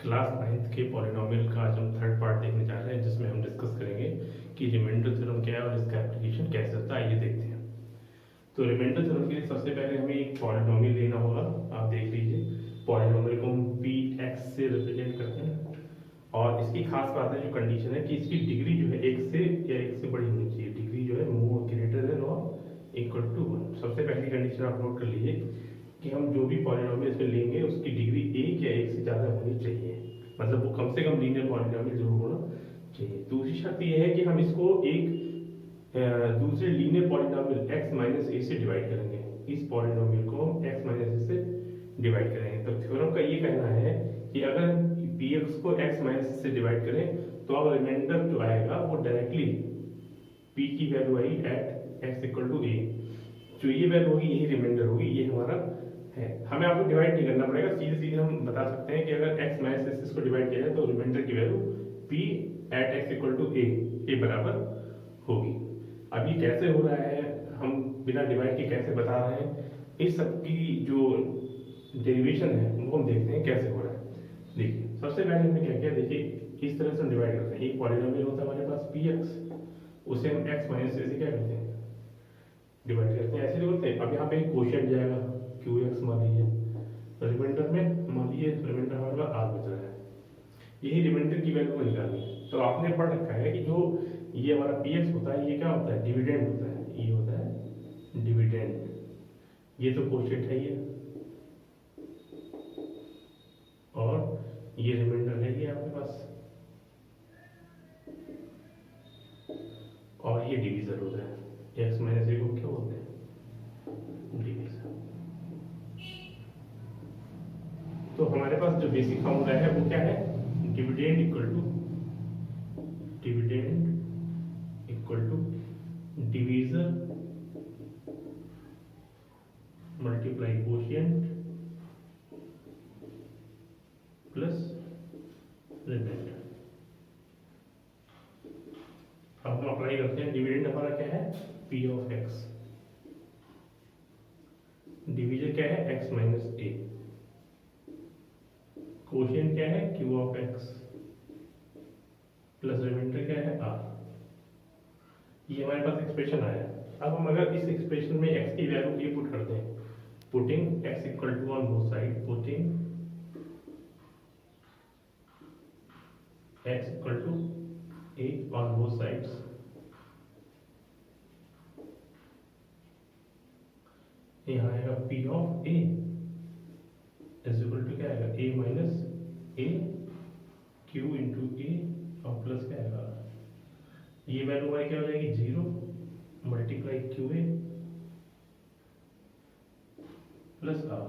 Class 9th के polynomial का आज हम थर्ड पार्ट देखने जा रहे हैं, जिसमें हम डिस्कस करेंगे कि रिमाइंडर थ्योरम क्या है और इसका एप्लीकेशन कैसे होता है। आइए देखते हैं। तो रिमाइंडर थ्योरम के लिए सबसे पहले हमें एक पॉलिनोमियल लेना होगा। आप देख लीजिए, पॉलिनोमियल को हम पी एक्स से रिप्रेजेंट करते हैं और इसकी खास बात है, जो कंडीशन है कि इसकी डिग्री जो है एक से या एक से बड़ी होनी चाहिए। डिग्री जो है मोर ग्रेटर देन और इक्वल टू 1। सबसे पहली कंडीशन आप नोट कर लीजिए कि हम जो भी पॉलिनोमियल इसमें लेंगे उसकी डिग्री एक या एक से ज़्यादा होनी चाहिए। मतलब वो कम से कम लीनियर पॉलिनोमियल जरूर होना चाहिए। दूसरी शर्त ये है कि हम इसको एक दूसरे लीनियर पॉलिनोमियल x माइनस ए से डिवाइड करेंगे। इस पॉलिनोमियल को हम x माइनस ए से डिवाइड करेंगे। तो थ्योरम का ये कहना है कि अगर px को x माइनस ए से डिवाइड करें तो अब रिमाइंडर जो आएगा वो डायरेक्टली p की वैल्यू आई at x equal to A. जो ये वैल्यू होगी यही रिमाइंडर होगी, ये हमारा है। हमें आपको डिवाइड नहीं करना पड़ेगा, सीधे सीधे हम बता सकते हैं कि अगर x माइनस एस इसको डिवाइड किया जाए तो रिमाइंडर की value p at x equal to A के बराबर होगी। अब ये कैसे हो रहा है, हम बिना डिवाइड के कैसे बता रहे हैं, इस सब की जो डेरिवेशन है वो हम देखते हैं कैसे हो रहा है। देखिए, सबसे पहले हमने क्या किया, देखिए इस तरह से हम डिवाइड करते हैं। एक पॉलिनोमियल होता है हमारे पास px, उसे हम x माइनस से क्या करते हैं, डिवाइड करते हैं। ऐसे नहीं बोलते। अब यहाँ पे एक क्वोशिएंट जाएगा qx मान लीजिए, रिमाइंडर में मान लीजिए रिमाइंडर हमारे पास r बच रहा है। यही रिमाइंडर की वैल्यू को निकालनी है। तो आपने पढ़ रखा है कि जो ये हमारा px होता है ये क्या होता है, डिविडेंड होता है। ये होता है डिविडेंड। ये तो क्वोशिएंट है ये, और ये रिमाइंडर है ये आपके पास, और ये डिवीजर होता है। x माइनस ए को क्या बोलते हैं, डिवीजर। तो हमारे पास जो बेसिक फॉर्मूला है वो क्या है, dividend equal to divisor multiply quotient plus remainder. अब हम अप्लाई करते हैं। डिविडेंड हमारा क्या है, p ऑफ x, डिवीजर क्या है x माइनस ए, क्वोशिएंट क्या है q of x, plus remainder क्या है r। ये हमारे पास एक्सप्रेशन आया। अब हम अगर इस एक्सप्रेशन में x की वैल्यू ये पुट करते हैं, putting x equal to on both side, putting x equal to a on both sides, यहाँ आएगा p of a is equal to क्या आएगा, a minus a q into a और प्लस क्या आएगा, ये वैल्यू हमारी क्या हो जाएगी, 0 मल्टीप्लाई QA प्लस R।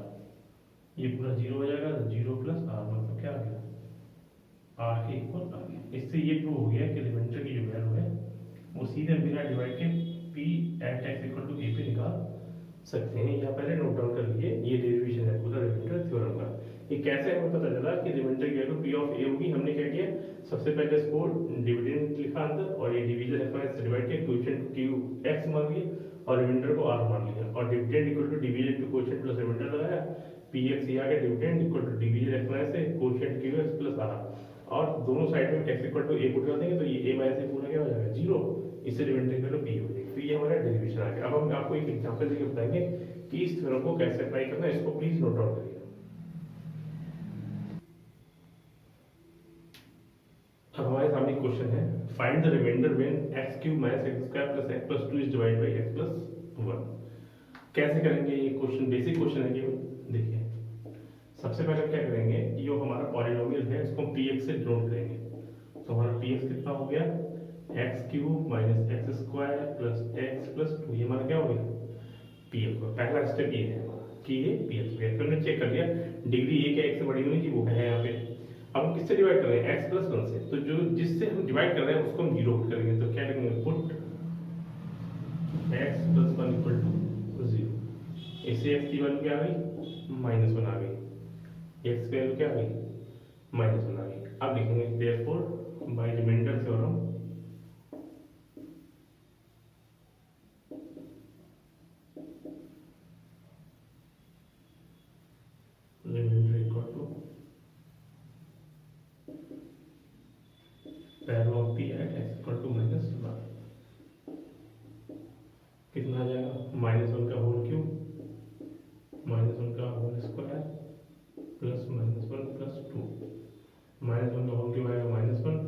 ये पूरा 0 हो जाएगा, 0 प्लस R मतलब क्या आ गया, R के इक्वल आ गया। इससे ये प्रूव हो गया कि रिमाइंडर की जो वैल्यू है वो सीधे बिना डिवाइड के P at x equal to a पे निकाल सकते हैं। यहाँ पहले नोट डाउन कर लीजिए, ये डेरिवेशन है पूरा रिमाइंडर थ्योरम का। ये कैसे हमें पता चला कि रिमाइंडर की वैल्यू p ऑफ a होगी। हमने क्या किया, सबसे पहले इसको डिविडेंड लिखा अंदर, और ये डिवीजर x से डिवाइड किया, क्वोशिएंट q x मान लिया और रिमाइंडर को r मान लिया, और dividend equal to divisor to quotient plus remainder लगाया। px ये आ गया dividend equal to divisor x minus से क्वोशिएंट qx प्लस r, और दोनों साइड में x equal to a put कर देंगे तो ये a माइनस a पूरा क्या हो जाएगा, 0। इससे रिमाइंडर की वैल्यू p हो जाएगी। तो ये हमारा डेरिवेशन आ गया। अब हम आपको एक एग्जांपल देके बताएंगे कि इस थ्योरम को कैसे अप्लाई करना है। इसको प्लीज नोट डाउन करिए। अब हमारे सामने क्वेश्चन है, find the remainder when x cube minus x square plus x plus 2 is divided by x plus 1। कैसे करेंगे ये क्वेश्चन, बेसिक क्वेश्चन है केवल। देखिए, सबसे पहले क्या करेंगे, जो हमारा पॉलिनोमियल है उसको हम px से डिनोट करेंगे। तो हमारा px कितना हो गया, x cube minus x square plus x plus 2। ये हमारा क्या हो गया, px का पहला स्टेप ये है कि ये px हो गया। फिर हमने चेक कर लिया डिग्री a क्या x से बड़ी होनी चाहिए, वो है यहाँ पे। अब हम किससे डिवाइड कर रहे हैं, x प्लस 1 से। तो जो जिससे हम डिवाइड कर रहे हैं उसको हम 0 पुट करेंगे। तो क्या लिखेंगे, put x plus 1 equal to 0। इससे x की वैल्यू क्या आ गई, -1 आ गई, x की वैल्यू क्या आ गई, -1 आ गई। अब लिखेंगे therefore by remainder theorem remainder equal to कितना आ जाएगा, -1 का होल क्यूब -1 का होल स्क्वायर प्लस -1 प्लस 2। -1 का होल क्यूब आएगा -1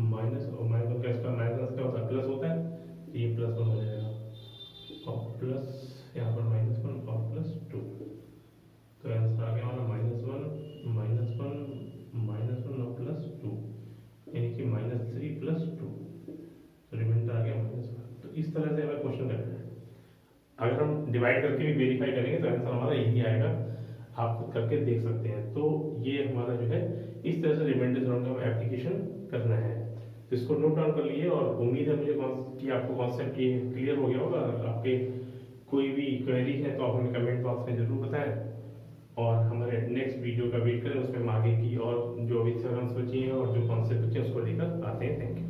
माइनस और -1 का स्क्वायर माइनस का होता है प्लस होता है, तो ये +1 हो जाएगा और प्लस यहाँ पर -1 और +2। तो आंसर आ गया हमारा -1 और +2 यानी कि -3 + 2। तो रिमाइंडर आ गया -1। तो इस तरह से हमें क्वेश्चन करना है। अगर हम डिवाइड करके भी वेरीफाई करेंगे तो आंसर हमारा यही आएगा, आप खुद करके देख सकते हैं। तो ये हमारा जो है इस तरह से रिमाइंडर थ्योरम का एप्लीकेशन करना है। तो इसको नोट डाउन कर लिए और उम्मीद है मुझे कि आपको कॉन्सेप्ट ये क्लियर हो गया होगा। आपके कोई भी क्वेरी है तो आप हमें कमेंट बॉक्स में ज़रूर बताएं और हमारे नेक्स्ट वीडियो का वेट करें, उसमें हम आगे की और जो भी थ्योरम्स बची हैं और जो कॉन्सेप्ट बचे हैं उसको लेकर आते हैं। Thank you.